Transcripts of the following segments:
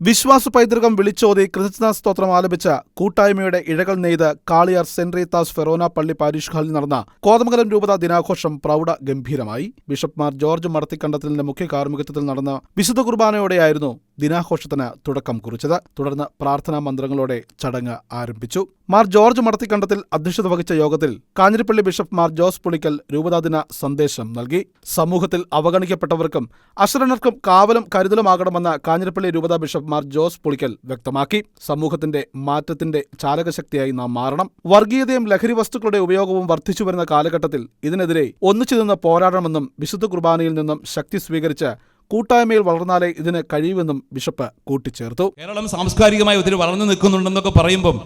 വിശ്വാസ പൈതൃകം വിളിച്ചോതി കൃതജ്ഞതാ സ്തോത്രം ആലപിച്ച കൂട്ടായ്മയുടെ ഇഴകൾ നെയ്ത് കാളിയാർ സെന്റ് റീത്താസ് ഫെറോന പള്ളി പാരിഷ് ഹാളിൽ നടന്ന കോതമംഗലം രൂപതാ ദിനാഘോഷം പ്രൗഢ ഗംഭീരമായി. ബിഷപ്പ് മാർ ജോർജ് മടത്തിക്കണ്ടത്തിലിന്റെ മുഖ്യ കാർമ്മികത്വത്തിൽ നടന്ന വിശുദ്ധ കുർബാനയോടെയായിരുന്നു ദിനാഘോഷത്തിന് തുടക്കം കുറിച്ചത്. തുടർന്ന് പ്രാർത്ഥനാ മന്ത്രങ്ങളോടെ ചടങ്ങ് ആരംഭിച്ചു. മാർ ജോർജ് മടത്തിക്കണ്ടത്തിൽ അധ്യക്ഷത വഹിച്ച യോഗത്തിൽ കാഞ്ഞിരപ്പള്ളി ബിഷപ്പ് മാർ ജോസ് പുളിക്കൽ രൂപതാദിന സന്ദേശം നൽകി. സമൂഹത്തിൽ അവഗണിക്കപ്പെട്ടവർക്കും അശരണർക്കും കാവലും കരുതലുമാകണമെന്ന് കാഞ്ഞിരപ്പള്ളി രൂപതാ ബിഷപ്പ് മാർ ജോസ് പുളിക്കൽ വ്യക്തമാക്കി. സമൂഹത്തിന്റെ മാറ്റത്തിന്റെ ചാലകശക്തിയായി നാം മാറണം. വർഗീയതയും ലഹരി വസ്തുക്കളുടെ ഉപയോഗവും വർദ്ധിച്ചുവരുന്ന കാലഘട്ടത്തിൽ ഇതിനെതിരെ ഒന്നിച്ചു നിന്ന് പോരാടണമെന്നും വിശുദ്ധ കുർബാനയിൽ നിന്നും ശക്തി സ്വീകരിച്ച് കൂട്ടായ്മയിൽ വളർന്നാലേ ഇതിന് കഴിയുമെന്നും ബിഷപ്പ് കൂട്ടിച്ചേർത്തു. കേരളം സാംസ്കാരികമായി ഒത്തിരി വളർന്നു നിൽക്കുന്നുണ്ടെന്നൊക്കെ പറയുമ്പം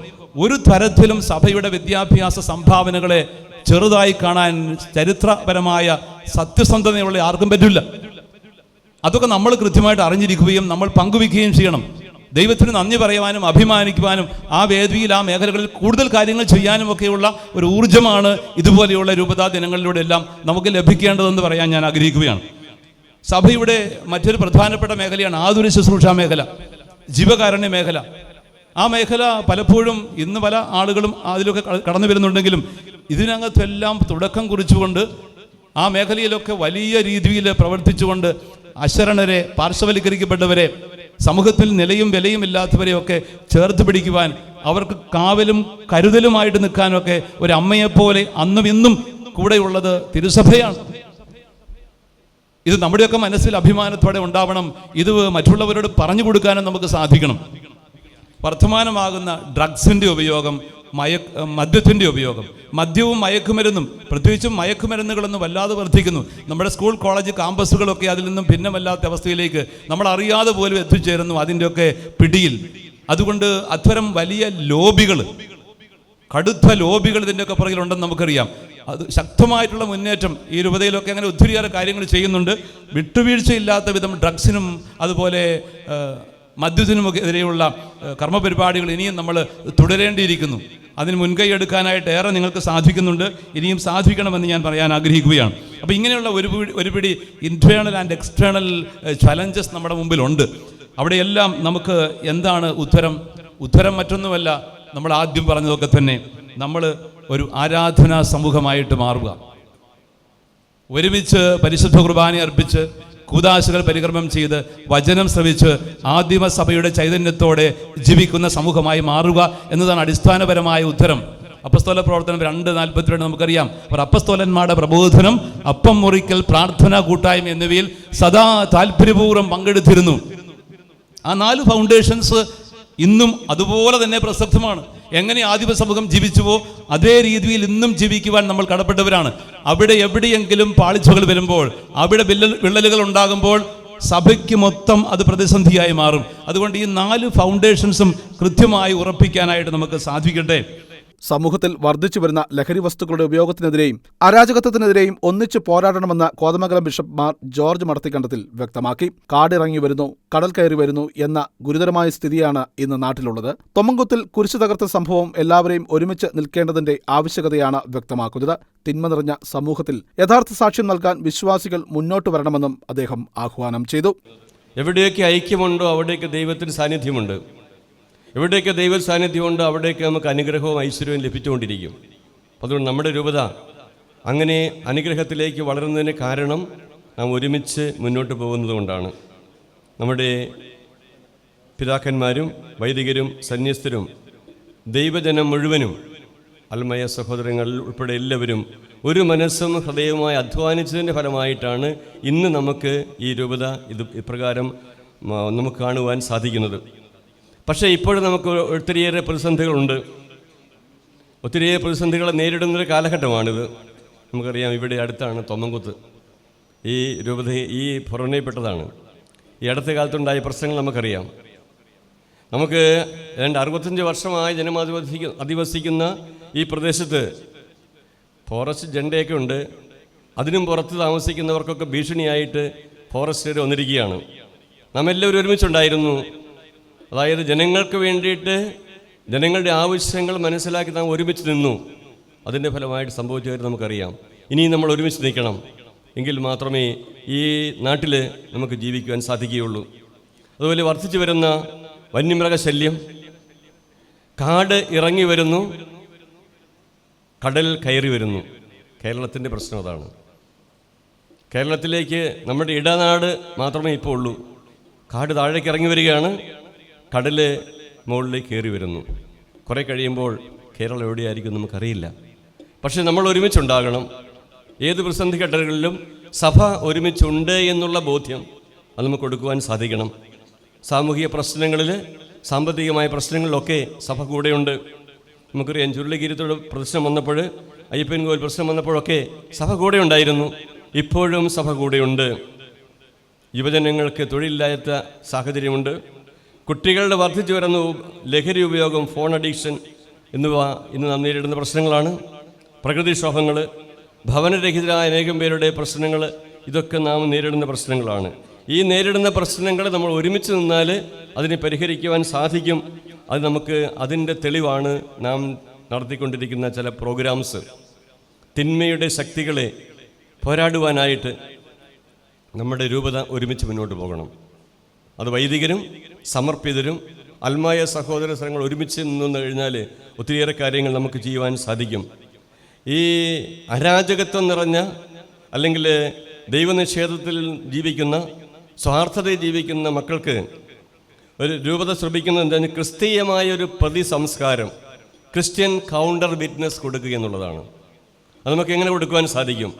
ഒരു തരത്തിലും സഭയുടെ വിദ്യാഭ്യാസ സംഭാവനകളെ ചെറുതായി കാണാൻ ചരിത്രപരമായ സത്യസന്ധതയുള്ള ആർക്കും പറ്റില്ല. അതൊക്കെ നമ്മൾ കൃത്യമായിട്ട് അറിഞ്ഞിരിക്കുകയും നമ്മൾ പങ്കുവയ്ക്കുകയും ചെയ്യണം. ദൈവത്തിന് നന്ദി പറയുവാനും അഭിമാനിക്കുവാനും ആ വേദിയിൽ ആ മേഖലകളിൽ കൂടുതൽ കാര്യങ്ങൾ ചെയ്യാനും ഒക്കെയുള്ള ഒരു ഊർജ്ജമാണ് ഇതുപോലെയുള്ള രൂപതാ ദിനങ്ങളിലൂടെ എല്ലാം നമുക്ക് ലഭിക്കേണ്ടതെന്ന് പറയാൻ ഞാൻ ആഗ്രഹിക്കുകയാണ്. സഭയുടെ മറ്റൊരു പ്രധാനപ്പെട്ട മേഖലയാണ് ആതുര ശുശ്രൂഷ മേഖല, ജീവകാരുണ്യ മേഖല. ആ മേഖല പലപ്പോഴും ഇന്ന് പല ആളുകളും അതിലൊക്കെ കടന്നു വരുന്നുണ്ടെങ്കിലും ഇതിനകത്തെല്ലാം തുടക്കം കുറിച്ചുകൊണ്ട് ആ മേഖലയിലൊക്കെ വലിയ രീതിയിൽ പ്രവർത്തിച്ചുകൊണ്ട് അശരണരെ, പാർശ്വവൽക്കരിക്കപ്പെട്ടവരെ, സമൂഹത്തിൽ നിലയും വിലയും ഇല്ലാത്തവരെയൊക്കെ ചേർത്ത് പിടിക്കുവാൻ, അവർക്ക് കാവലും കരുതലുമായിട്ട് നിൽക്കാനൊക്കെ ഒരു അമ്മയെപ്പോലെ അന്നും ഇന്നും കൂടെയുള്ളത് തിരുസഭയാണ്. ഇത് നമ്മുടെയൊക്കെ മനസ്സിൽ അഭിമാനത്തോടെ ഉണ്ടാവണം. ഇത് മറ്റുള്ളവരോട് പറഞ്ഞു കൊടുക്കാനും നമുക്ക് സാധിക്കണം. വർത്തമാനമാകുന്ന ഡ്രഗ്സിൻ്റെ ഉപയോഗം, മദ്യത്തിൻ്റെ ഉപയോഗം, മദ്യവും മയക്കുമരുന്നും, പ്രത്യേകിച്ചും മയക്കുമരുന്നുകളൊന്നും വല്ലാതെ വർദ്ധിക്കുന്നു. നമ്മുടെ സ്കൂൾ കോളേജ് ക്യാമ്പസുകളൊക്കെ അതിൽ നിന്നും ഭിന്നമല്ലാത്ത അവസ്ഥയിലേക്ക് നമ്മൾ അറിയാതെ പോലും എത്തിച്ചേരുന്നു അതിൻ്റെയൊക്കെ പിടിയിൽ. അതുകൊണ്ട് അത്തരം വലിയ ലോബികൾ, കടുത്ത ലോബികൾ ഇതിൻ്റെയൊക്കെ പുറകിലുണ്ടെന്ന് നമുക്കറിയാം. അത് ശക്തമായിട്ടുള്ള മുന്നേറ്റം ഈ രൂപതയിലൊക്കെ അങ്ങനെ ഒത്തിരിയേറെ കാര്യങ്ങൾ ചെയ്യുന്നുണ്ട്. വിട്ടുവീഴ്ചയില്ലാത്ത വിധം ഡ്രഗ്സിനും അതുപോലെ മദ്യത്തിനുമൊക്കെ എതിരെയുള്ള കർമ്മപരിപാടികൾ ഇനിയും നമ്മൾ തുടരേണ്ടിയിരിക്കുന്നു. അതിന് മുൻകൈ എടുക്കാനായിട്ട് ഏറെ നിങ്ങൾക്ക് സാധിക്കുന്നുണ്ട്, ഇനിയും സാധിക്കണമെന്ന് ഞാൻ പറയാൻ ആഗ്രഹിക്കുകയാണ്. അപ്പോൾ ഇങ്ങനെയുള്ള ഒരു പിടി ഇൻറ്റേർണൽ ആൻഡ് എക്സ്റ്റേണൽ ചലഞ്ചസ് നമ്മുടെ മുമ്പിലുണ്ട്. അവിടെയെല്ലാം നമുക്ക് എന്താണ് ഉത്തരം മറ്റൊന്നുമല്ല, നമ്മൾ ആദ്യം പറഞ്ഞതൊക്കെ തന്നെ. നമ്മൾ ഒരു ആരാധനാ സമൂഹമായിട്ട് മാറുക, ഒരുമിച്ച് പരിശുദ്ധ കുർബാന അർപ്പിച്ച് കൂദാശകൾ പരികർമ്മം ചെയ്ത് വചനം ശ്രവിച്ച് ആദിമസഭയുടെ ചൈതന്യത്തോടെ ജീവിക്കുന്ന സമൂഹമായി മാറുക എന്നതാണ് അടിസ്ഥാനപരമായ ഉത്തരം. അപ്പസ്തോല പ്രവർത്തനം 2:42 നമുക്കറിയാം. അവർ അപ്പസ്തോലന്മാരുടെ പ്രബോധനം, അപ്പം മുറിക്കൽ, പ്രാർത്ഥന, കൂട്ടായ്മ എന്നിവയിൽ സദാ താല്പര്യപൂർവ്വം പങ്കെടുത്തിരുന്നു. ആ 4 ഫൗണ്ടേഷൻസ് ഇന്നും അതുപോലെ തന്നെ പ്രസക്തമാണ്. എങ്ങനെ ആദിമ സമൂഹം ജീവിച്ചുവോ അതേ രീതിയിൽ ഇന്നും ജീവിക്കുവാൻ നമ്മൾ കടപ്പെട്ടവരാണ്. അവിടെ എവിടെയെങ്കിലും പാളിച്ചകൾ വരുമ്പോൾ, അവിടെ വിള്ളലുകൾ ഉണ്ടാകുമ്പോൾ സഭയ്ക്ക് മൊത്തം അത് പ്രതിസന്ധിയായി മാറും. അതുകൊണ്ട് ഈ 4 ഫൗണ്ടേഷൻസും കൃത്യമായി ഉറപ്പിക്കാനായിട്ട് നമുക്ക് സാധിക്കട്ടെ. സമൂഹത്തിൽ വർദ്ധിച്ചു വരുന്ന ലഹരി വസ്തുക്കളുടെ ഉപയോഗത്തിനെതിരെയും അരാജകത്വത്തിനെതിരെയും ഒന്നിച്ചു പോരാടണമെന്ന് കോതമംഗലം ബിഷപ്പ് മാർ ജോർജ് മടത്തിക്കണ്ടത്തിൽ വ്യക്തമാക്കി. കാടിറങ്ങി വരുന്നു, കടൽ കയറി വരുന്നു എന്ന ഗുരുതരമായ സ്ഥിതിയാണ് ഇന്ന് നാട്ടിലുള്ളത്. തൊമ്മൻകുത്തിൽ കുരിശു തകർത്ത സംഭവം എല്ലാവരെയും ഒരുമിച്ച് നിൽക്കേണ്ടതിന്റെ ആവശ്യകതയാണ് വ്യക്തമാക്കുന്നത്. തിന്മ നിറഞ്ഞ സമൂഹത്തിൽ യഥാർത്ഥ സാക്ഷ്യം നൽകാൻ വിശ്വാസികൾ മുന്നോട്ട് വരണമെന്നും അദ്ദേഹം ആഹ്വാനം ചെയ്തു. എവിടെയൊക്കെ ഐക്യമുണ്ടോ അവിടെയൊക്കെ ദൈവത്തിന് സാന്നിധ്യമുണ്ട്. എവിടെയൊക്കെ ദൈവ സാന്നിധ്യമുണ്ട് അവിടെയൊക്കെ നമുക്ക് അനുഗ്രഹവും ഐശ്വര്യവും ലഭിച്ചുകൊണ്ടിരിക്കും. അതുകൊണ്ട് നമ്മുടെ രൂപത അങ്ങനെ അനുഗ്രഹത്തിലേക്ക് വളരുന്നതിന് കാരണം നാം ഒരുമിച്ച് മുന്നോട്ട് പോകുന്നത് കൊണ്ടാണ്. നമ്മുടെ പിതാക്കന്മാരും വൈദികരും സന്യസ്തരും ദൈവജനം മുഴുവനും അൽമായ സഹോദരങ്ങൾ ഉൾപ്പെടെ എല്ലാവരും ഒരു മനസ്സും ഹൃദയവുമായി അധ്വാനിച്ചതിൻ്റെ ഫലമായിട്ടാണ് ഇന്ന് നമുക്ക് ഈ രൂപത ഇപ്രകാരം നമുക്ക് കാണുവാൻ സാധിക്കുന്നത്. പക്ഷേ ഇപ്പോഴും നമുക്ക് ഒത്തിരിയേറെ പ്രതിസന്ധികളുണ്ട്. ഒത്തിരിയേറെ പ്രതിസന്ധികളെ നേരിടുന്നൊരു കാലഘട്ടമാണിത്. നമുക്കറിയാം, ഇവിടെ അടുത്താണ് തൊമ്മൻകുത്ത്. ഈ രൂപത ഈ ഫൊറോനയിൽപ്പെട്ടതാണ്. ഈ അടുത്ത കാലത്തുണ്ടായ പ്രശ്നങ്ങൾ നമുക്കറിയാം. നമുക്ക് 65 വർഷമായി ജനം അധിവസിക്കുന്ന ഈ പ്രദേശത്ത് ഫോറസ്റ്റ് ജണ്ടയൊക്കെ ഉണ്ട്. അതിനും പുറത്ത് താമസിക്കുന്നവർക്കൊക്കെ ഭീഷണിയായിട്ട് ഫോറസ്റ്റുകാർ വന്നിരിക്കുകയാണ്. നാം എല്ലാവരും ഒരുമിച്ചുണ്ടായിരുന്നു. അതായത് ജനങ്ങൾക്ക് വേണ്ടിയിട്ട് ജനങ്ങളുടെ ആവശ്യങ്ങൾ മനസ്സിലാക്കി നാം ഒരുമിച്ച് നിന്നു. അതിൻ്റെ ഫലമായിട്ട് സംഭവിച്ച കാര്യം നമുക്കറിയാം. ഇനിയും നമ്മൾ ഒരുമിച്ച് നിൽക്കണം. എങ്കിൽ മാത്രമേ ഈ നാട്ടിൽ നമുക്ക് ജീവിക്കുവാൻ സാധിക്കുകയുള്ളൂ. അതുപോലെ വർദ്ധിച്ചു വരുന്ന വന്യമൃഗശല്യം, കാട് ഇറങ്ങി വരുന്നു, കടൽ കയറി വരുന്നു. കേരളത്തിൻ്റെ പ്രശ്നം അതാണ്. കേരളത്തിലേക്ക് നമ്മുടെ ഇടനാട് മാത്രമേ ഇപ്പോൾ ഉള്ളൂ. കാട് താഴേക്ക് ഇറങ്ങി വരികയാണ്, കടൽ മുകളിലേക്ക് കയറി വരുന്നു. കുറേ കഴിയുമ്പോൾ കേരളം എവിടെയായിരിക്കും നമുക്കറിയില്ല. പക്ഷെ നമ്മൾ ഒരുമിച്ചുണ്ടാകണം. ഏത് പ്രതിസന്ധി ഘട്ടങ്ങളിലും സഭ ഒരുമിച്ചുണ്ട് എന്നുള്ള ബോധ്യം അത് നമുക്ക് കൊടുക്കുവാൻ സാധിക്കണം. സാമൂഹിക പ്രശ്നങ്ങളിൽ, സാമ്പത്തികമായ പ്രശ്നങ്ങളിലൊക്കെ സഭ കൂടെയുണ്ട്. നമുക്കറിയാം, ചുരുളിഗിരിത്തോട് പ്രശ്നം വന്നപ്പോൾ, അയ്യപ്പൻ കോവിൽ പ്രശ്നം വന്നപ്പോഴൊക്കെ സഭ കൂടെ ഉണ്ടായിരുന്നു. ഇപ്പോഴും സഭ കൂടെയുണ്ട്. യുവജനങ്ങൾക്ക് തൊഴിലില്ലാത്ത സാഹചര്യമുണ്ട്. കുട്ടികളുടെ വർദ്ധിച്ചു വരുന്ന ലഹരി ഉപയോഗം, ഫോൺ അഡിക്ഷൻ എന്നിവ ഇന്ന് നാം നേരിടുന്ന പ്രശ്നങ്ങളാണ്. പ്രകൃതിക്ഷോഭങ്ങൾ, ഭവനരഹിതരായ അനേകം പേരുടെ പ്രശ്നങ്ങൾ, ഇതൊക്കെ നാം നേരിടുന്ന പ്രശ്നങ്ങളാണ്. ഈ നേരിടുന്ന പ്രശ്നങ്ങൾ നമ്മൾ ഒരുമിച്ച് നിന്നാൽ അതിനെ പരിഹരിക്കുവാൻ സാധിക്കും. അത് നമുക്ക് അതിൻ്റെ തെളിവാണ് നാം നടത്തിക്കൊണ്ടിരിക്കുന്ന ചില പ്രോഗ്രാംസ്. തിന്മയുടെ ശക്തികളെ പോരാടുവാനായിട്ട് നമ്മുടെ രൂപത ഒരുമിച്ച് മുന്നോട്ട് പോകണം. അത് വൈദികരും സമർപ്പിതരും അൽമായ സഹോദര സംഘങ്ങൾ ഒരുമിച്ച് നിന്ന് കഴിഞ്ഞാൽ ഒത്തിരിയേറെ കാര്യങ്ങൾ നമുക്ക് ചെയ്യുവാൻ സാധിക്കും. ഈ അരാജകത്വം നിറഞ്ഞ, അല്ലെങ്കിൽ ദൈവനിഷേധത്തിൽ ജീവിക്കുന്ന, സ്വാർത്ഥതയിൽ ജീവിക്കുന്ന മക്കൾക്ക് ഒരു രൂപത ശ്രമിക്കുന്നത് എന്താണ്? ക്രിസ്തീയമായൊരു പ്രതിസംസ്കാരം, ക്രിസ്ത്യൻ കൗണ്ടർ വിറ്റ്നസ് കൊടുക്കുക എന്നുള്ളതാണ്. അത് നമുക്ക് എങ്ങനെ കൊടുക്കുവാൻ സാധിക്കും?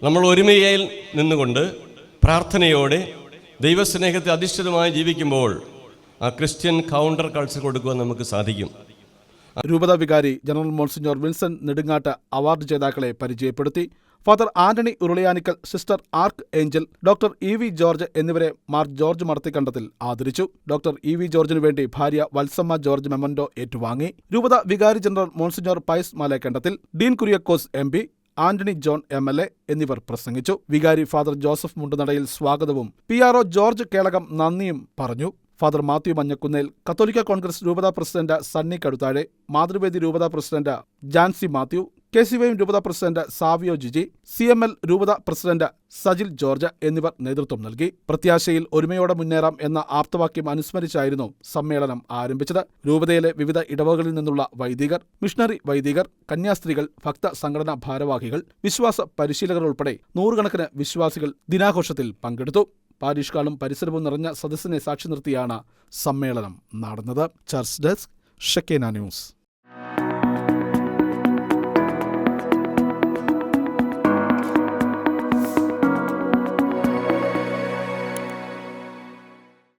നമ്മൾ ഒരുമയിൽ നിന്നുകൊണ്ട് പ്രാർത്ഥനയോടെ ദൈവസ്നേഹത്തെ അധിഷ്ഠിതമായി ജീവിക്കുമ്പോൾ ആ ക്രിസ്ത്യൻ കൗണ്ടർ കൾച്ചർ കൊടുക്കുവാൻ നമുക്ക് സാധിക്കും. രൂപതാ വികാരി general monsignor Vincent Nedungatt award ജേതാക്കളെ പരിചയപ്പെടുത്തി. Father Antony Uruliyanickal, sister archangel, doctor E V George എന്നിവരെ മാർ ജോർജ് മടത്തിക്കണ്ടത്തിൽ ആദരിച്ചു. ഡോക്ടർ ഇ വി ജോർജിനു വേണ്ടി ഭാര്യ വത്സമ്മ ജോർജ് മെമന്റോ ഏറ്റുവാങ്ങി. രൂപതാ വികാരി general monsignor Pius Malekandathil, dean Kuriakose MP, Antony John MLA എന്നിവർ പ്രസംഗിച്ചു. വികാരി ഫാദർ ജോസഫ് മുണ്ടുനടയിൽ സ്വാഗതവും PRO ജോർജ് കേളകം നന്ദിയും പറഞ്ഞു. ഫാദർ മാത്യു മഞ്ഞക്കുന്നേൽ, കത്തോലിക്ക കോൺഗ്രസ് രൂപതാ പ്രസിഡന്റ് സണ്ണി കടുത്താഴെ, മാതൃവേദി രൂപതാ പ്രസിഡന്റ് ജാൻസി മാത്യു, KCYM രൂപതാ പ്രസിഡന്റ് സാവിയോ ജിജി, CML രൂപതാ പ്രസിഡന്റ് സജിൽ ജോർജ് എന്നിവർ നേതൃത്വം നൽകി. പ്രത്യാശയിൽ ഒരുമയോടെ മുന്നേറാം എന്ന ആപ്തവാക്യം അനുസ്മരിച്ചായിരുന്നു സമ്മേളനം ആരംഭിച്ചത്. രൂപതയിലെ വിവിധ ഇടവകളിൽ നിന്നുള്ള വൈദികർ, മിഷണറി വൈദികർ, കന്യാസ്ത്രീകൾ, ഭക്ത സംഘടനാ ഭാരവാഹികൾ, വിശ്വാസ പരിശീലകർ ഉൾപ്പെടെ നൂറുകണക്കിന് വിശ്വാസികൾ ദിനാഘോഷത്തിൽ പങ്കെടുത്തു. പാരിഷ്കാളും പരിസരവും നിറഞ്ഞ സദസ്സിനെ സാക്ഷി നിർത്തിയാണ് സമ്മേളനം നടന്നത്. Church desk, Shekinah news.